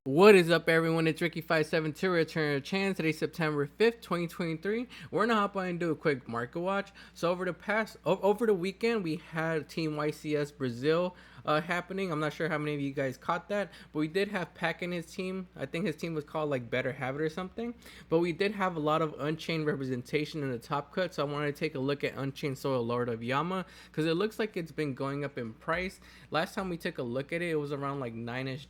What is up, everyone? It's Ricky572 returning to channel. Today's September 5th, 2023. We're gonna hop on and do a quick market watch. So over the weekend, we had Team YCS Brazil happening. I'm not sure how many of you guys caught that, but we did have Pac in his team. I think his team was called like Better Habit or something. But we did have a lot of Unchained representation in the top cut. So I wanted to take a look at Unchained Soil Lord of Yama because it looks like it's been going up in price. Last time we took a look at it, it was around like $9-ish.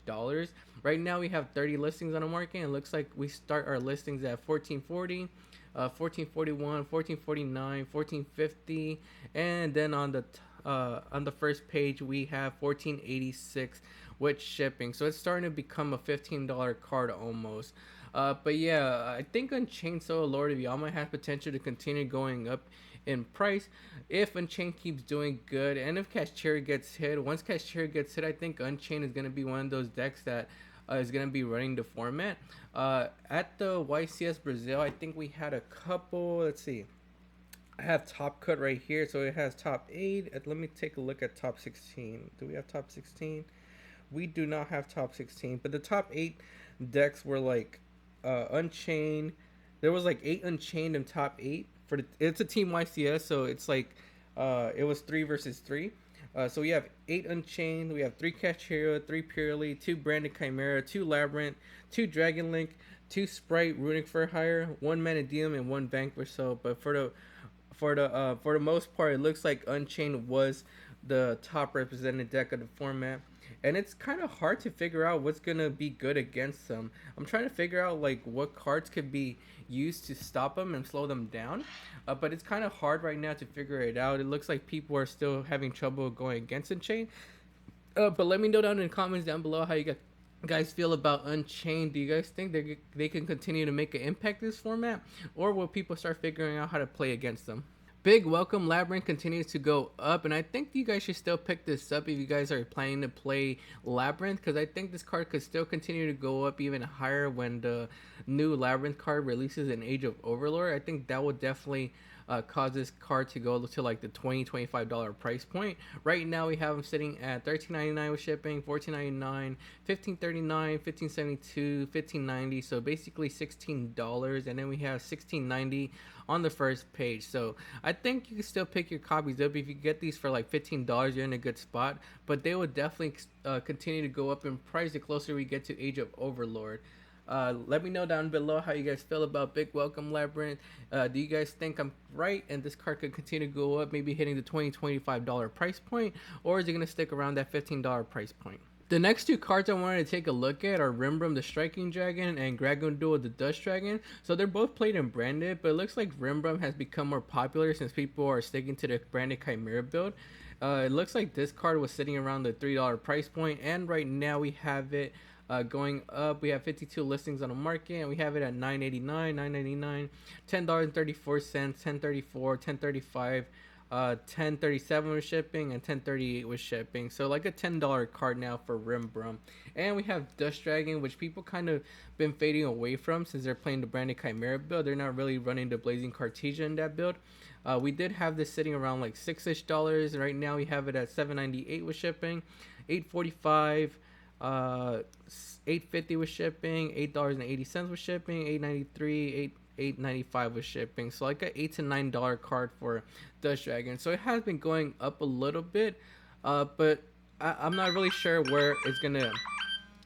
Right now we have 30 listings on the market. And it looks like we start our listings at 1440, 1441, 1449, 1450, and then on the first page we have 1486 with shipping. So it's starting to become a $15 card almost. But yeah, I think Unchained Soul Lord of Yama has potential to continue going up in price if Unchained keeps doing good, and if Chimera gets hit. Once Chimera gets hit, I think Unchained is going to be one of those decks that is going to be running the format. At the YCS Brazil, I think we had a couple. Let's see. I have top cut right here, so it has top 8. Let me take a look at top 16. Do we have top 16? We do not have top 16, but the top 8 decks were like Unchained. There was like 8 Unchained in top 8 for it's a team YCS, so it's like it was 3 versus 3. So we have 8 Unchained, we have 3 Catch Hero, 3 Purely, 2 Branded Chimera, 2 Labyrinth, 2 Dragon Link, 2 Sprite Runic for Hire, 1 Manadium, and 1 Vanquish. So, but for the most part, it looks like Unchained was the top represented deck of the format. And it's kind of hard to figure out what's gonna be good against them. I'm trying to figure out like what cards could be used to stop them and slow them down, but it's kind of hard right now to figure it out. It looks like people are still having trouble going against Unchained. But let me know down in the comments down below how you guys feel about Unchained. Do you guys think they can continue to make an impact this format, or will people start figuring out how to play against them? Big welcome Labyrinth continues to go up, and I think you guys should still pick this up if you guys are planning to play Labyrinth, because I think this card could still continue to go up even higher when the new Labyrinth card releases in Age of Overlord. I think that would definitely cause this card to go to like the $20-$25 price point. Right now we have them sitting at $13.99 with shipping, $14.99, $15.39, $15.72, $15.90, so basically $16, and then we have $16.90 on the first page. So I think you can still pick your copies up. If you get these for like $15, you're in a good spot, but they will definitely continue to go up in price the closer we get to Age of Overlord. Let me know down below how you guys feel about Big Welcome Labyrinth. Do you guys think I'm right and this card could continue to go up, maybe hitting the $20-$25 price point, or is it going to stick around that $15 price point? The next 2 cards I wanted to take a look at are Rimbrum the Striking Dragon and Dragonduel the Dust Dragon. So they're both played and branded, but it looks like Rimbrum has become more popular since people are sticking to the branded Chimera build. It looks like this card was sitting around the $3 price point, and right now we have it going up. We have 52 listings on the market, and we have it at $9.89, $9.99, $10.34, $10.34, $10.35, $10.37 with shipping, and $10.38 with shipping. So like a $10 card now for Rimbrum. And we have Dust Dragon, which people kind of been fading away from since they're playing the branded Chimera build. They're not really running the Blazing Cartesia in that build. We did have this sitting around like $6-ish, and right now we have it at $7.98 with shipping, $8.45, $8.50 with shipping, $8.80 with shipping, $8.93, $8.95 with shipping. So like a $8 to $9 card for Dust Dragon. So it has been going up a little bit, but I'm not really sure where it's gonna.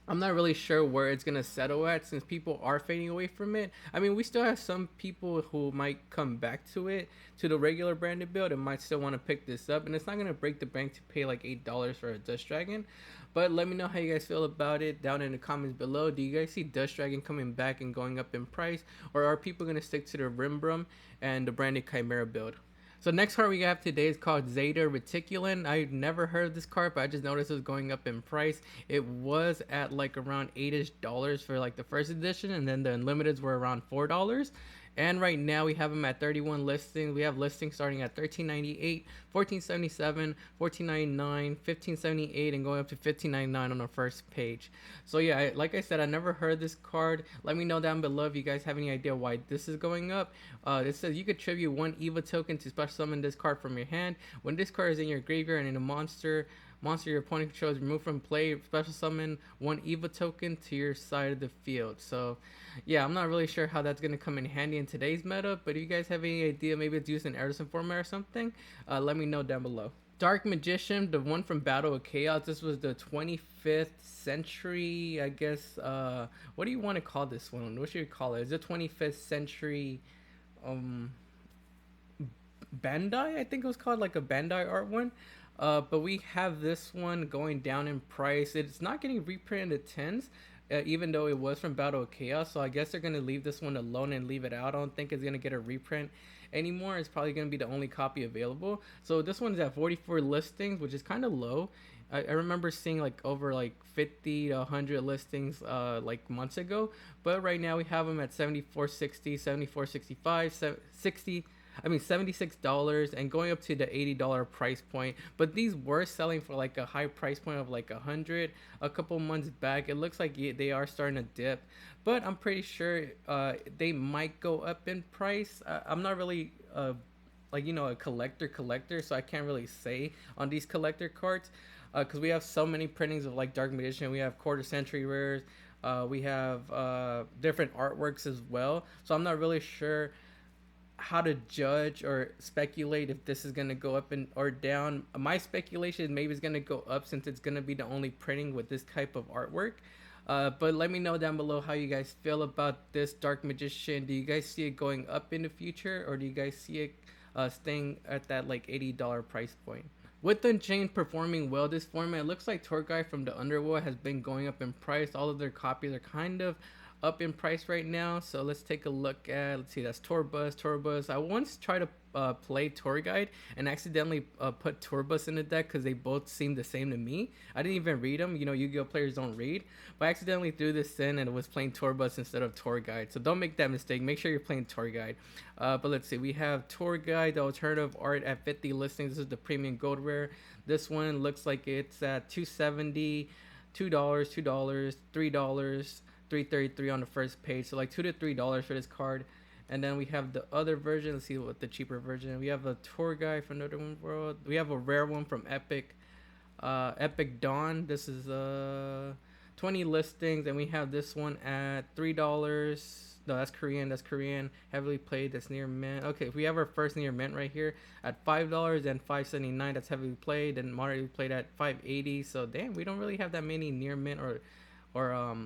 I'm not really sure where it's gonna settle at since people are fading away from it. I mean, we still have some people who might come back to it, to the regular branded build, and might still want to pick this up. And it's not gonna break the bank to pay like $8 for a Dust Dragon. But let me know how you guys feel about it down in the comments below. Do you guys see Dust Dragon coming back and going up in price, or are people gonna stick to the Rimbrum and the branded Chimera build? So next card we have today is called Zeta Reticulan. I've never heard of this card, but I just noticed it was going up in price. It was at like around $8-ish for like the first edition, and then the unlimiteds were around $4. And right now we have them at 31 listings. We have listings starting at $13.98, $14.77, $14.99, $15.78, and going up to $15.99 on the first page. So yeah, like I said, I never heard this card. Let me know down below if you guys have any idea why this is going up. It says you could tribute 1 EVA token to special summon this card from your hand. When this card is in your graveyard and in a monster Monster your opponent controls removed from play. Special summon one Eva token to your side of the field. So, yeah, I'm not really sure how that's gonna come in handy in today's meta. But if you guys have any idea, maybe it's used in Edison format or something, let me know down below. Dark Magician, the one from Battle of Chaos. This was the 25th century, I guess. What do you want to call this one? What should you call it? Is it 25th century um Bandai? I think it was called like a Bandai art one. But we have this one going down in price. It's not getting reprinted at tens, even though it was from Battle of Chaos. So I guess they're gonna leave this one alone and leave it out. I don't think it's gonna get a reprint anymore. It's probably gonna be the only copy available. So this one's at 44 listings, which is kind of low. I remember seeing like over like 50 to 100 listings like months ago, but right now we have them at 74.60, 74.65, 60. I mean $76 and going up to the $80 price point. But these were selling for like a high price point of like 100 a couple months back. It looks like they are starting to dip, but I'm pretty sure they might go up in price. I'm not really like a collector, so I can't really say on these collector cards because we have so many printings of like Dark Magician. We have quarter century rares. We have different artworks as well, so I'm not really sure how to judge or speculate if this is going to go up or down. My speculation is maybe it's going to go up since it's going to be the only printing with this type of artwork. But let me know down below how you guys feel about this Dark Magician. Do you guys see it going up in the future, or do you guys see it staying at that like $80 price point? With Unchained performing well this format, it looks like Tour Guide from the Underworld has been going up in price. All of their copies are kind of up in price right now. So let's take a look at, let's see, that's Tourbus. I once tried to play Tour Guide and accidentally put Tourbus in the deck because they both seemed the same to me. I didn't even read them. Yu-Gi-Oh players don't read, but I accidentally threw this in and it was playing Tourbus instead of Tour Guide. So don't make that mistake. Make sure you're playing Tour Guide. But let's see, we have Tour Guide, the alternative art at 50 listings. This is the premium gold rare. This one looks like it's at $270, $2, $3, $3.33 on the first page, so like $2 to $3 for this card. And then we have the other version. Let's see what the cheaper version. We have a Tour Guide from Another World. We have a rare one from Epic Dawn. This is 20 listings, and we have this one at $3. No, that's Korean. Heavily played. That's near mint. Okay, we have our first near mint right here at $5 and $5.79. That's heavily played, and moderately played at $5.80. So damn, we don't really have that many near mint or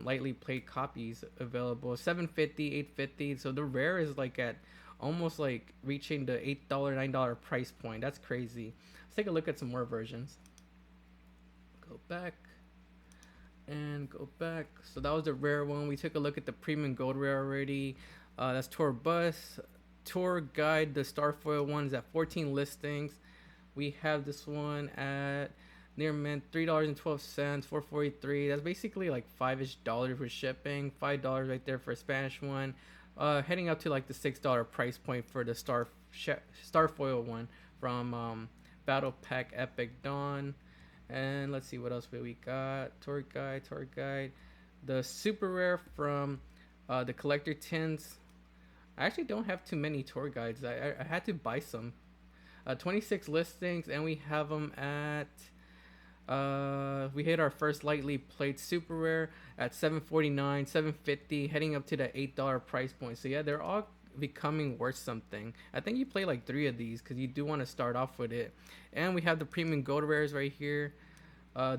lightly played copies available. $7.50, $8.50. So the rare is like at almost like reaching the $8, $9 price point. That's crazy. Let's take a look at some more versions. Go back and go back. So that was the rare one. We took a look at the premium gold rare already. That's Tour Bus. Tour Guide, the Starfoil one, is at 14 listings. We have this one at near mint, $3.12, $4.43. That's basically like $5-ish for shipping. $5 right there for a Spanish one. Heading up to like the $6 price point for the Starfoil one from Battle Pack Epic Dawn. And let's see what else we got. Tour Guide. The super rare from the collector tins. I actually don't have too many tour guides. I had to buy some. 26 listings, and we have them at we hit our first lightly played super rare at $7.49, $7.50, heading up to the $8 price point. So yeah, they're all becoming worth something. I think you play like 3 of these because you do want to start off with it. And we have the premium gold rares right here.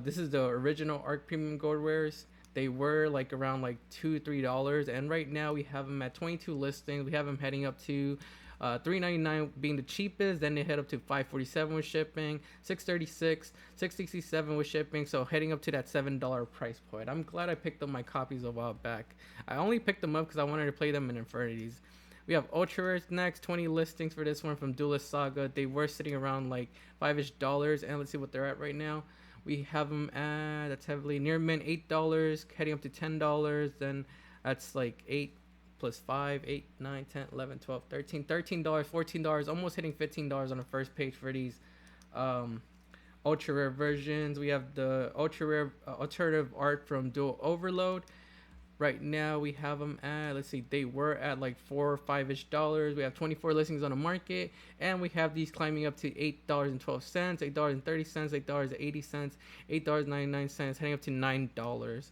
This is the original Arc premium gold rares. They were like around like $2-3, and right now we have them at 22 listings. We have them heading up to $3.99 being the cheapest. Then they head up to $5.47 with shipping, $6.36, $6.67 with shipping. So heading up to that $7 price point. I'm glad I picked up my copies a while back. I only picked them up because I wanted to play them in Infernities. We have Ultra Rares next, 20 listings for this one from Duelist Saga. They were sitting around like $5-ish, and let's see what they're at right now. We have them at, that's heavily near mint, $8, heading up to $10. Then that's like 8 plus 5, 8, 9, 10, 11, 12, 13, $13, $14, almost hitting $15 on the first page for these ultra rare versions. We have the ultra rare alternative art from Dual Overload. Right now we have them at, let's see, they were at like $4 or $5 ish. We have 24 listings on the market, and we have these climbing up to $8.12, $8.30, $8.80, $8.99, heading up to $9.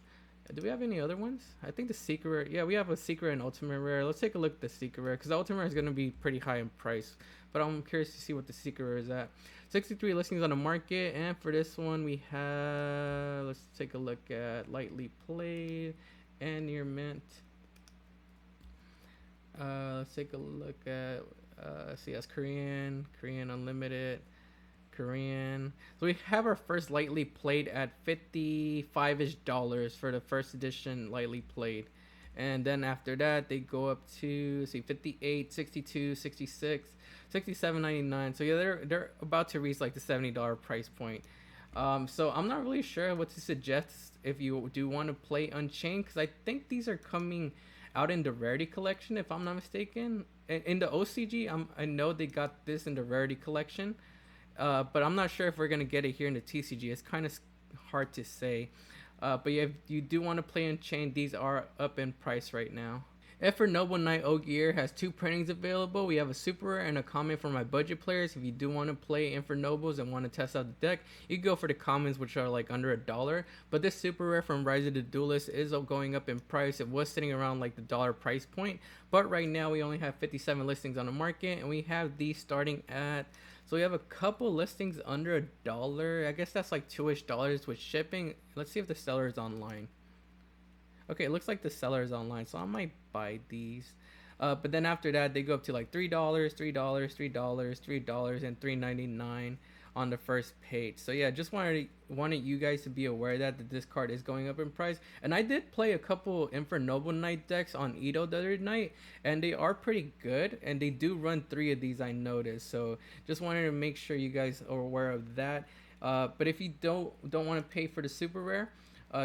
Do we have any other ones? I think the secret rare. Yeah, we have a secret and ultimate rare. Let's take a look at the secret rare, because the ultimate rare is going to be pretty high in price. But I'm curious to see what the secret rare is at. 63 listings on the market, and for this one we have, let's take a look at lightly played and near mint. Let's take a look at see, that's Korean Unlimited, Korean. So we have our first lightly played at $55-ish for the first edition lightly played. And then after that, they go up to, see, 58, 62, 66, 67.99. So yeah, they're about to reach like the $70 price point. So I'm not really sure what to suggest if you do want to play Unchained, because I think these are coming out in the rarity collection, if I'm not mistaken. In the OCG, I know they got this in the rarity collection, but I'm not sure if we're gonna get it here in the TCG. It's kind of hard to say. But yeah, if you do want to play Unchained, these are up in price right now. If for Noble Knight Ogier has 2 printings available, we have a super rare and a common for my budget players. If you do want to play Infernobles and want to test out the deck, you can go for the commons, which are like under $1. But this super rare from Rise of the Duelist is going up in price. It was sitting around like the dollar price point, but right now we only have 57 listings on the market, and we have these starting at, so we have a couple listings under $1. I guess that's like $2-ish with shipping. Let's see if the seller is online. Okay, it looks like the seller is online, so I might buy these. But then after that, they go up to like $3, $3, $3, $3, and $3.99 on the first page. So yeah, just wanted you guys to be aware that this card is going up in price. And I did play a couple Noble Knight decks on Edo the other night, and they are pretty good, and they do run 3 of these, I noticed. So just wanted to make sure you guys are aware of that. But if you don't want to pay for the super rare,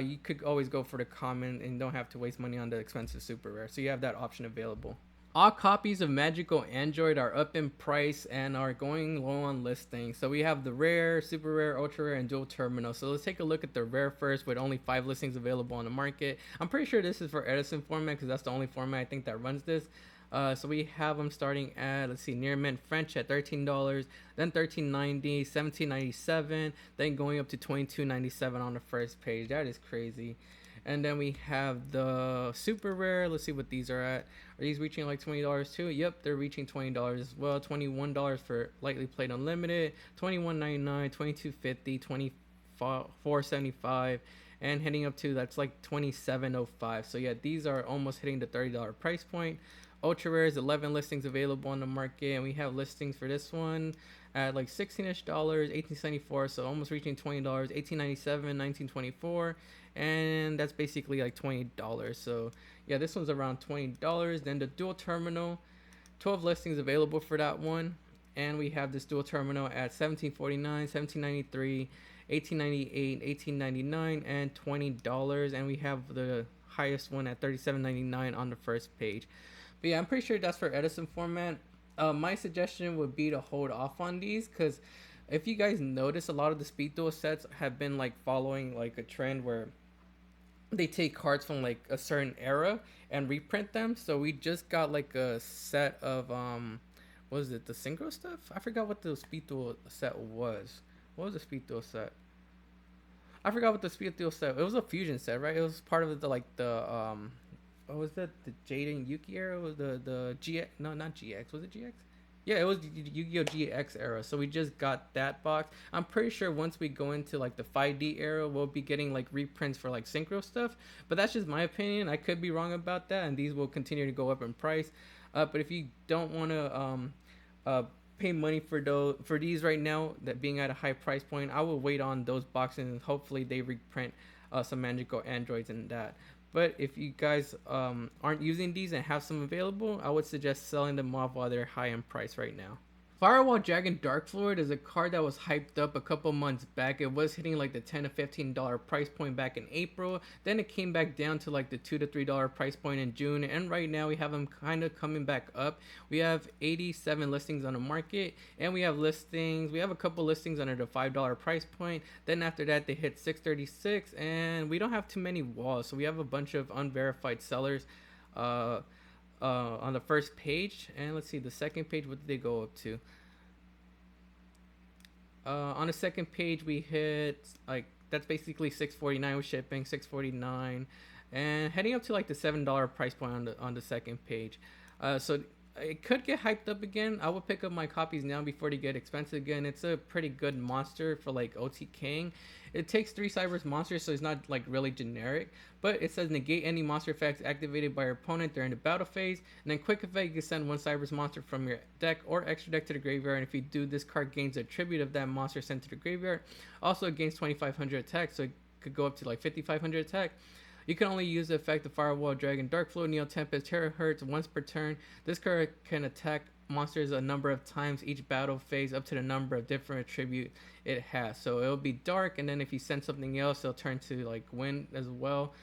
you could always go for the common and don't have to waste money on the expensive super rare. So you have that option available. All copies of Mythical Android are up in price and are going low on listing. So we have the rare, super rare, ultra rare, and dual terminal. So let's take a look at the rare first, with only 5 listings available on the market. I'm pretty sure this is for Edison format, because that's the only format I think that runs this. So we have them starting at, let's see, near mint French at $13, then $13.90, $17.97, then going up to $22.97 on the first page. That is crazy. And then we have the super rare. Let's see what these are at. Are these reaching like $20 too? Yep, they're reaching $20 as well. $21 for lightly played unlimited, $21.99, $22.50, $24.75, and heading up to, that's like $27.05. So yeah, these are almost hitting the $30 price point. Ultra rares, 11 listings available on the market, and we have listings for this one at like $16-ish, $18.74, so almost reaching $20, $18.97, $19.24, and that's basically like $20. So yeah, this one's around $20. Then the dual terminal, 12 listings available for that one, and we have this dual terminal at $17.49, $17.93, $18.98, $18.99, and $20, and we have the highest one at $37.99 on the first page. But yeah, I'm pretty sure that's for Edison format. My suggestion would be to hold off on these, because if you guys notice, a lot of the speed duel sets have been like following like a trend where they take cards from like a certain era and reprint them. So we just got like a set of what was it, the synchro stuff? I forgot what the speed duel set was. What was the speed duel set? I forgot what the speed duel set. It was a fusion set, right? It was part of the like the what was that? The Jaden Yuki era? Was the GX? No, not GX. Was it GX? Yeah, it was Yu-Gi-Oh! GX era. So we just got that box. I'm pretty sure once we go into like the 5D era, we'll be getting like reprints for like synchro stuff. But that's just my opinion. I could be wrong about that, and these will continue to go up in price. But if you don't want to pay money for these right now, that being at a high price point, I will wait on those boxes, and hopefully they reprint some magical androids in that. But if you guys aren't using these and have some available, I would suggest selling them off while they're high in price right now. Firewall Dragon Dark Fluid is a card that was hyped up a couple months back. It was hitting like the $10 to $15 price point back in April. Then it came back down to like the $2 to $3 price point in June. And right now we have them kind of coming back up. We have 87 listings on the market, and we have listings. We have a couple listings under the $5 price point. Then after that they hit 636, and we don't have too many walls. So we have a bunch of unverified sellers. On the first page, and let's see the second page, what did they go up to? On the second page we hit like, that's basically 649 with shipping, 649, and heading up to like the $7 price point on the second page. So it could get hyped up again. I would pick up my copies now before they get expensive again. It's a pretty good monster for like OTKing. It takes 3 Cyber's monsters, so it's not like really generic, but it says negate any monster effects activated by your opponent during the battle phase, and then quick effect, you can send 1 Cyber's monster from your deck or extra deck to the graveyard, and if you do, this card gains a tribute of that monster sent to the graveyard. Also it gains 2500 attack, so it could go up to like 5500 attack. You can only use the effect of Firewall Dragon Dark Fluid Neo Tempest Terahertz once per turn. This card can attack monsters a number of times each battle phase up to the number of different attribute it has. So it'll be dark, and then if you send something else, it'll turn to like wind as well.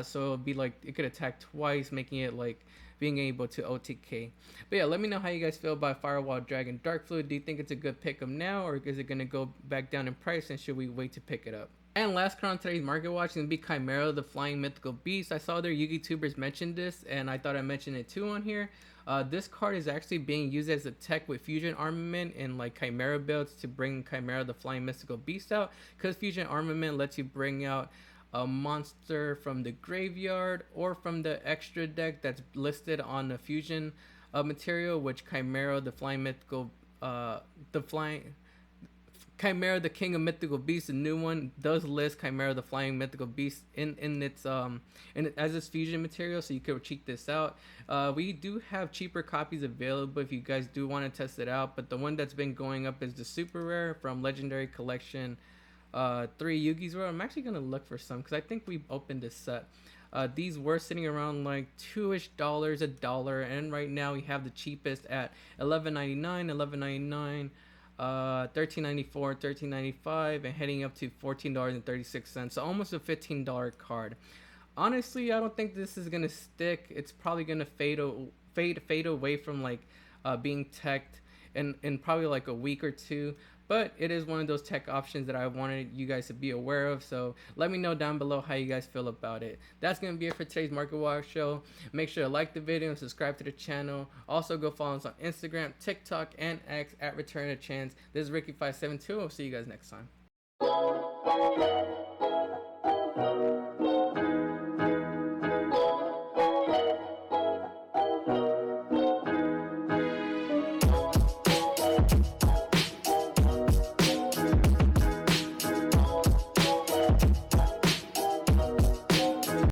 So it'll be like it could attack twice, making it like being able to OTK. But yeah, let me know how you guys feel about Firewall Dragon Dark Fluid. Do you think it's a good pickup now, or is it gonna go back down in price, and should we wait to pick it up? And last card on today's market watch is going to be Chimera, the Flying Mythical Beast. I saw other Yu-Gi YouTubers mention this, and I thought I mentioned it too on here. This card is actually being used as a tech with Fusion Armament and like Chimera builds to bring Chimera, the Flying Mythical Beast out, because Fusion Armament lets you bring out a monster from the graveyard or from the extra deck that's listed on the Fusion material, which Chimera, the Flying Mythical, Chimera, the King of Mythical Beasts, the new one, does list Chimera, the Flying Mythical Beast in its as its fusion material, so you could check this out. We do have cheaper copies available if you guys do want to test it out, but the one that's been going up is the super rare from Legendary Collection 3 Yugi's World. I'm actually gonna look for some because I think we opened this set. These were sitting around like $2-ish, $1, and right now we have the cheapest at $11.99, $13.94, $13.95, and heading up to $14.36, so almost a $15 card. Honestly, I don't think this is gonna stick. It's probably gonna fade away from like being teched in probably like a week or two. But it is one of those tech options that I wanted you guys to be aware of. So let me know down below how you guys feel about it. That's going to be it for today's Market Watch show. Make sure to like the video and subscribe to the channel. Also go follow us on Instagram, TikTok, and X at Return of Chance. This is Ricky572. I'll see you guys next time.